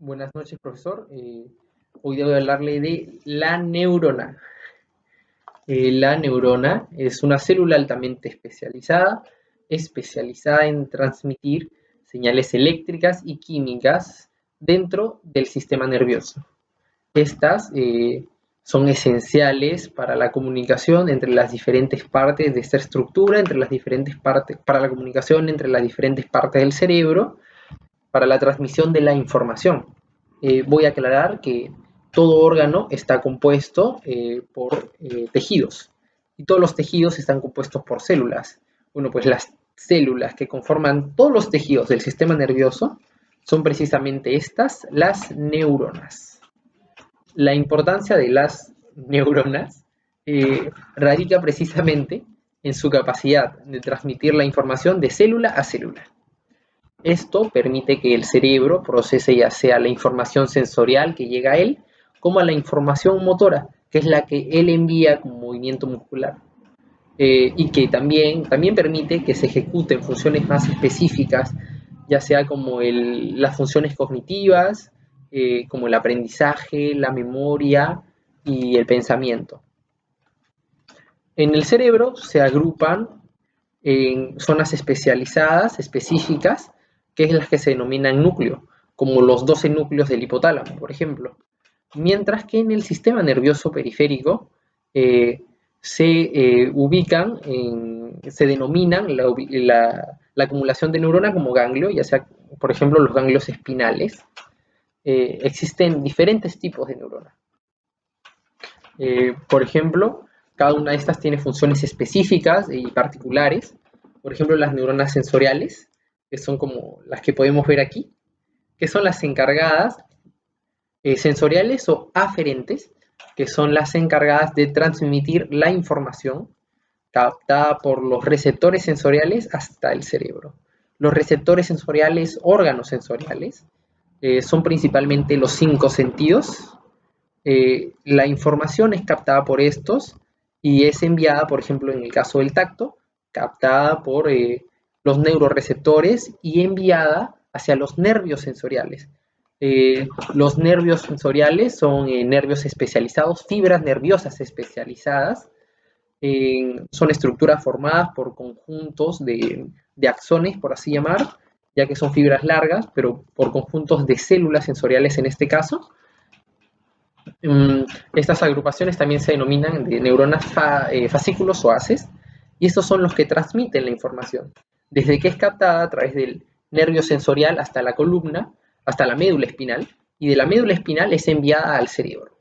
Buenas noches, profesor. Hoy día voy a hablarle de la neurona. La neurona es una célula altamente especializada en transmitir señales eléctricas y químicas dentro del sistema nervioso. Estas son esenciales para la comunicación entre las diferentes partes de esta estructura, para la comunicación entre las diferentes partes del cerebro, para la transmisión de la información. Voy a aclarar que todo órgano está compuesto por tejidos y todos los tejidos están compuestos por células. Bueno, pues las células que conforman todos los tejidos del sistema nervioso son precisamente estas, las neuronas. La importancia de las neuronas radica precisamente en su capacidad de transmitir la información de célula a célula. Esto permite que el cerebro procese ya sea la información sensorial que llega a él, como a la información motora, que es la que él envía como movimiento muscular. Y que también permite que se ejecuten funciones más específicas, ya sea como las funciones cognitivas, como el aprendizaje, la memoria y el pensamiento. En el cerebro se agrupan en zonas especializadas, específicas, que es las que se denominan núcleo, como los 12 núcleos del hipotálamo, por ejemplo. Mientras que en el sistema nervioso periférico se denominan la acumulación de neurona como ganglio, ya sea, por ejemplo, los ganglios espinales. Existen diferentes tipos de neurona. Por ejemplo, cada una de estas tiene funciones específicas y particulares. Por ejemplo, las neuronas sensoriales, que son como las que podemos ver aquí, que son las encargadas, sensoriales o aferentes, que son las encargadas de transmitir la información captada por los receptores sensoriales hasta el cerebro. Los receptores sensoriales, órganos sensoriales, son principalmente los 5 sentidos. La información es captada por estos y es enviada, por ejemplo, en el caso del tacto, captada por los neuroreceptores y enviada hacia los nervios sensoriales. Los nervios sensoriales son nervios especializados, fibras nerviosas especializadas. Son estructuras formadas por conjuntos de axones, por así llamar, ya que son fibras largas, pero por conjuntos de células sensoriales en este caso. Estas agrupaciones también se denominan de neuronas fascículos o haces, y estos son los que transmiten la información, desde que es captada a través del nervio sensorial hasta la columna, hasta la médula espinal, y de la médula espinal es enviada al cerebro.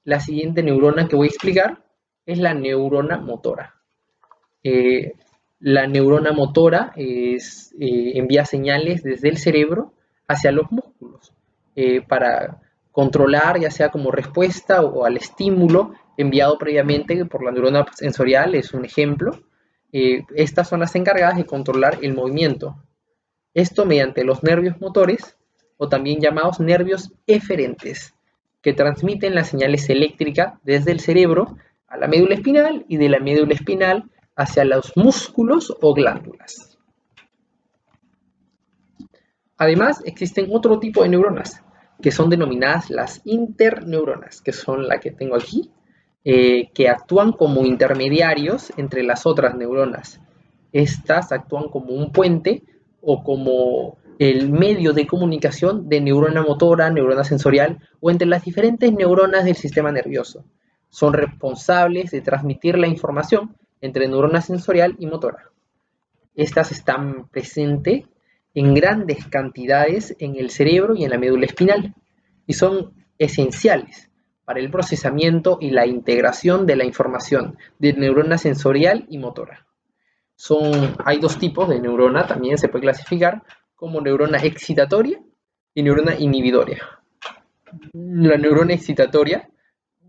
La siguiente neurona que voy a explicar es la neurona motora. La neurona motora envía señales desde el cerebro hacia los músculos para controlar, ya sea como respuesta o al estímulo enviado previamente por la neurona sensorial, es un ejemplo. Estas son las encargadas de controlar el movimiento. Esto mediante los nervios motores, o también llamados nervios eferentes, que transmiten las señales eléctricas desde el cerebro a la médula espinal y de la médula espinal hacia los músculos o glándulas. Además, existen otro tipo de neuronas, que son denominadas las interneuronas, que son la que tengo aquí, que actúan como intermediarios entre las otras neuronas. Estas actúan como un puente o como el medio de comunicación de neurona motora, neurona sensorial o entre las diferentes neuronas del sistema nervioso. Son responsables de transmitir la información entre neurona sensorial y motora. Estas están presentes en grandes cantidades en el cerebro y en la médula espinal y son esenciales para el procesamiento y la integración de la información de neurona sensorial y motora. Hay dos tipos de neurona, también se puede clasificar como neurona excitatoria y neurona inhibitoria. La neurona excitatoria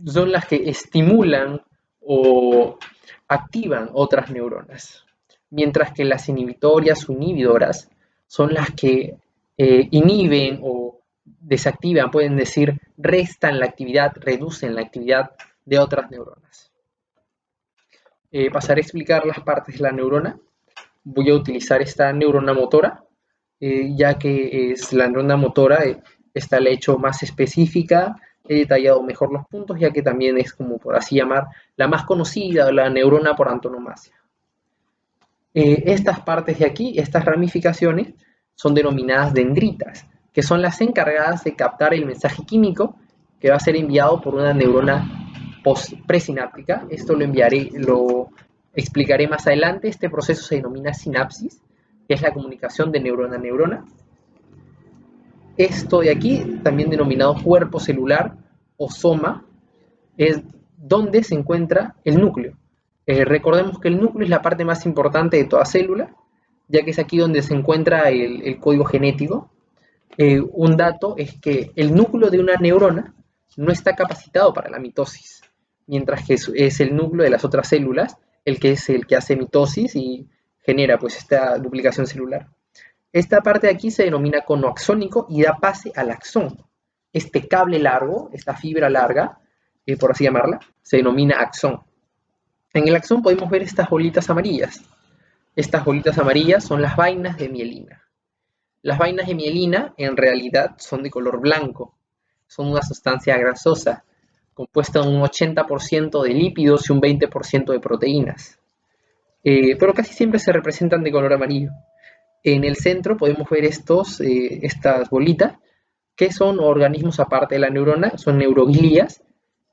son las que estimulan o activan otras neuronas, mientras que las inhibitorias o inhibidoras son las que inhiben o desactivan, pueden decir, restan la actividad, reducen la actividad de otras neuronas. Pasaré a explicar las partes de la neurona. Voy a utilizar esta neurona motora, ya que la neurona motora está la he hecho más específica, he detallado mejor los puntos, ya que también es, como por así llamar, la más conocida, la neurona por antonomasia. Estas partes de aquí, estas ramificaciones, son denominadas dendritas, que son las encargadas de captar el mensaje químico que va a ser enviado por una neurona presináptica. Esto lo explicaré más adelante. Este proceso se denomina sinapsis, que es la comunicación de neurona a neurona. Esto de aquí, también denominado cuerpo celular o soma, es donde se encuentra el núcleo. Recordemos que el núcleo es la parte más importante de toda célula, ya que es aquí donde se encuentra el código genético. Un dato es que el núcleo de una neurona no está capacitado para la mitosis, mientras que es el núcleo de las otras células el que es el que hace mitosis y genera pues esta duplicación celular. Esta parte de aquí se denomina cono axónico y da pase al axón. Este cable largo, esta fibra larga, por así llamarla, se denomina axón. En el axón podemos ver estas bolitas amarillas. Estas bolitas amarillas son las vainas de mielina. Las vainas de mielina en realidad son de color blanco. Son una sustancia grasosa, compuesta de un 80% de lípidos y un 20% de proteínas. Pero casi siempre se representan de color amarillo. En el centro podemos ver estas bolitas, que son organismos aparte de la neurona, son neuroglías,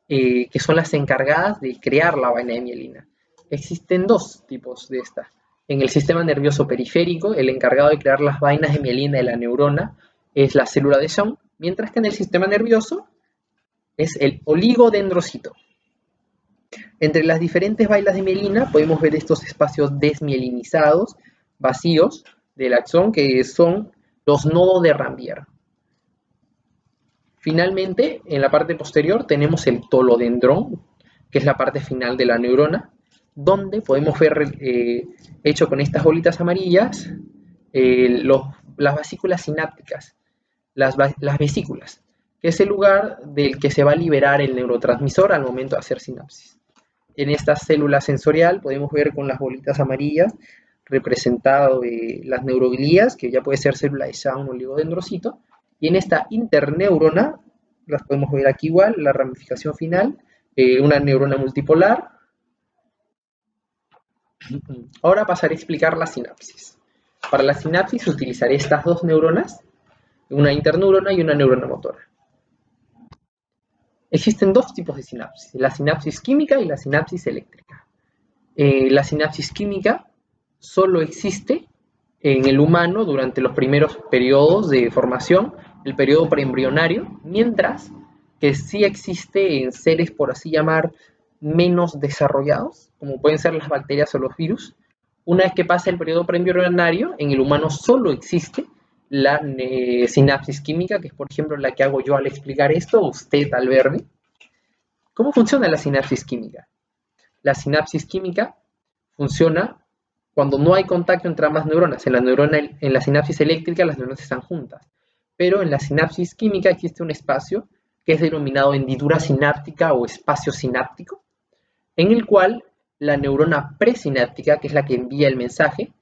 que son las encargadas de crear la vaina de mielina. Existen dos tipos de estas. En el sistema nervioso periférico, el encargado de crear las vainas de mielina de la neurona es la célula de Schwann, mientras que en el sistema nervioso es el oligodendrocito. Entre las diferentes vainas de mielina podemos ver estos espacios desmielinizados, vacíos, del axón, que son los nodos de Ranvier. Finalmente, en la parte posterior tenemos el tolodendrón, que es la parte final de la neurona, donde podemos ver, hecho con estas bolitas amarillas, las vesículas sinápticas, las vesículas, que es el lugar del que se va a liberar el neurotransmisor al momento de hacer sinapsis. En esta célula sensorial podemos ver con las bolitas amarillas representado las neuroglías, que ya puede ser célula de Schwann o oligodendrocito, y en esta interneurona, las podemos ver aquí igual, la ramificación final, una neurona multipolar. Ahora pasaré a explicar la sinapsis. Para la sinapsis utilizaré estas dos neuronas, una interneurona y una neurona motora. Existen dos tipos de sinapsis, la sinapsis química y la sinapsis eléctrica. La sinapsis química solo existe en el humano durante los primeros periodos de formación, el periodo preembrionario, mientras que sí existe en seres, por así llamar, menos desarrollados, como pueden ser las bacterias o los virus. Una vez que pasa el periodo preembrionario, en el humano solo existe la sinapsis química, que es por ejemplo la que hago yo al explicar esto, usted al verme. ¿Cómo funciona la sinapsis química? La sinapsis química funciona cuando no hay contacto entre ambas neuronas. En la sinapsis eléctrica las neuronas están juntas, pero en la sinapsis química existe un espacio que es denominado hendidura sináptica o espacio sináptico, en el cual la neurona presináptica, que es la que envía el mensaje,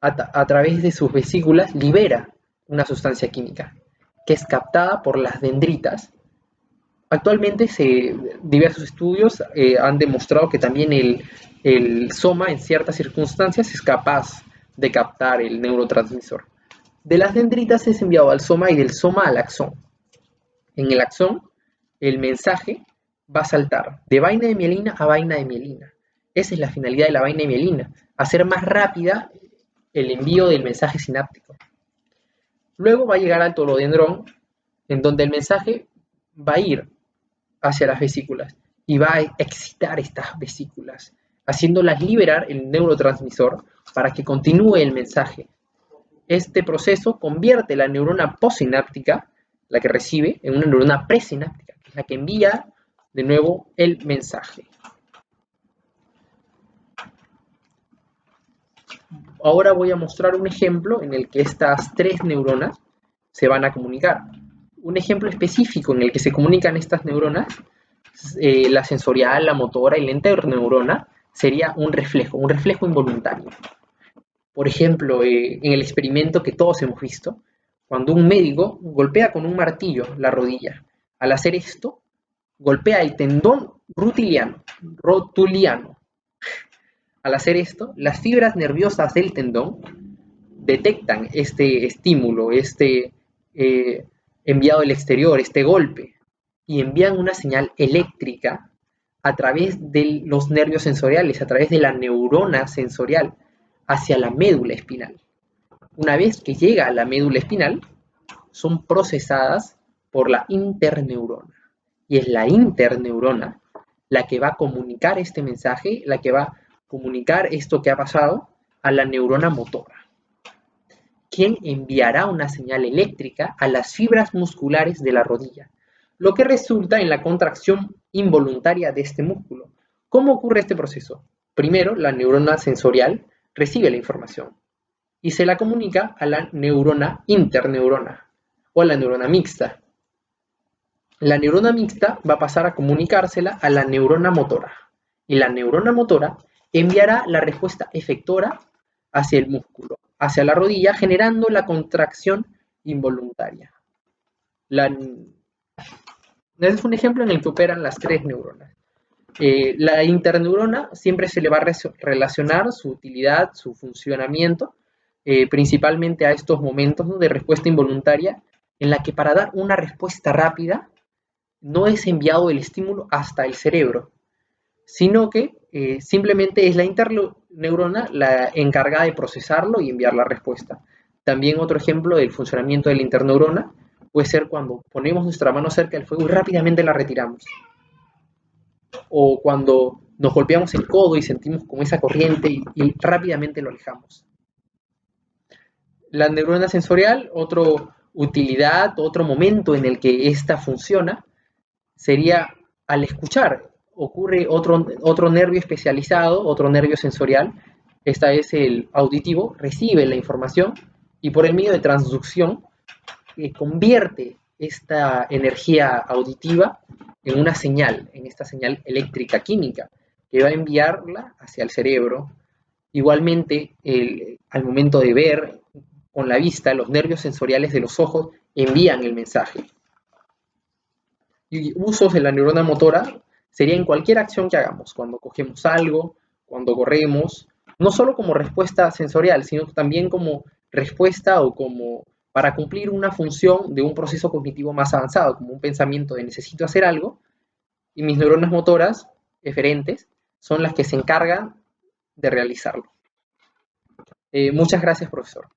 a través de sus vesículas libera una sustancia química, que es captada por las dendritas. Actualmente diversos estudios han demostrado que también el soma en ciertas circunstancias es capaz de captar el neurotransmisor. De las dendritas es enviado al soma y del soma al axón. En el axón, el mensaje va a saltar de vaina de mielina a vaina de mielina. Esa es la finalidad de la vaina de mielina, hacer más rápida el envío del mensaje sináptico. Luego va a llegar al tolodendrón, en donde el mensaje va a ir hacia las vesículas y va a excitar estas vesículas, haciéndolas liberar el neurotransmisor para que continúe el mensaje. Este proceso convierte la neurona postsináptica, la que recibe, en una neurona presináptica, que es la que envía de nuevo el mensaje. Ahora voy a mostrar un ejemplo en el que estas tres neuronas se van a comunicar. Un ejemplo específico en el que se comunican estas neuronas, la sensorial, la motora y la interneurona, sería un reflejo involuntario. Por ejemplo, en el experimento que todos hemos visto, cuando un médico golpea con un martillo la rodilla. Al hacer esto, golpea el tendón rotuliano. Al hacer esto, las fibras nerviosas del tendón detectan este estímulo, enviado del exterior, este golpe, y envían una señal eléctrica a través de los nervios sensoriales, a través de la neurona sensorial, hacia la médula espinal. Una vez que llega a la médula espinal, son procesadas por la interneurona. Y es la interneurona la que va a comunicar este mensaje, la que va a comunicar esto que ha pasado a la neurona motora, quien enviará una señal eléctrica a las fibras musculares de la rodilla, lo que resulta en la contracción involuntaria de este músculo. ¿Cómo ocurre este proceso? Primero, la neurona sensorial recibe la información y se la comunica a la neurona interneurona o a la neurona mixta. La neurona mixta va a pasar a comunicársela a la neurona motora y la neurona motora enviará la respuesta efectora hacia el músculo, hacia la rodilla, generando la contracción involuntaria. Este es un ejemplo en el que operan las tres neuronas. La interneurona siempre se le va a relacionar su utilidad, su funcionamiento, principalmente a estos momentos, ¿no?, de respuesta involuntaria, en la que para dar una respuesta rápida no es enviado el estímulo hasta el cerebro, sino que simplemente es la interneurona la encargada de procesarlo y enviar la respuesta. También otro ejemplo del funcionamiento de la interneurona puede ser cuando ponemos nuestra mano cerca del fuego y rápidamente la retiramos. O cuando nos golpeamos el codo y sentimos como esa corriente y rápidamente lo alejamos. La neurona sensorial, otra utilidad, otro momento en el que esta funciona, sería al escuchar. Ocurre otro nervio especializado, otro nervio sensorial, esta vez el auditivo, recibe la información y por el medio de transducción convierte esta energía auditiva en una señal, en esta señal eléctrica química, que va a enviarla hacia el cerebro. Igualmente, al momento de ver con la vista, los nervios sensoriales de los ojos envían el mensaje. Y usos de la neurona motora sería en cualquier acción que hagamos, cuando cogemos algo, cuando corremos, no solo como respuesta sensorial, sino también como respuesta o como para cumplir una función de un proceso cognitivo más avanzado, como un pensamiento de necesito hacer algo, y mis neuronas motoras eferentes son las que se encargan de realizarlo. Muchas gracias, profesor.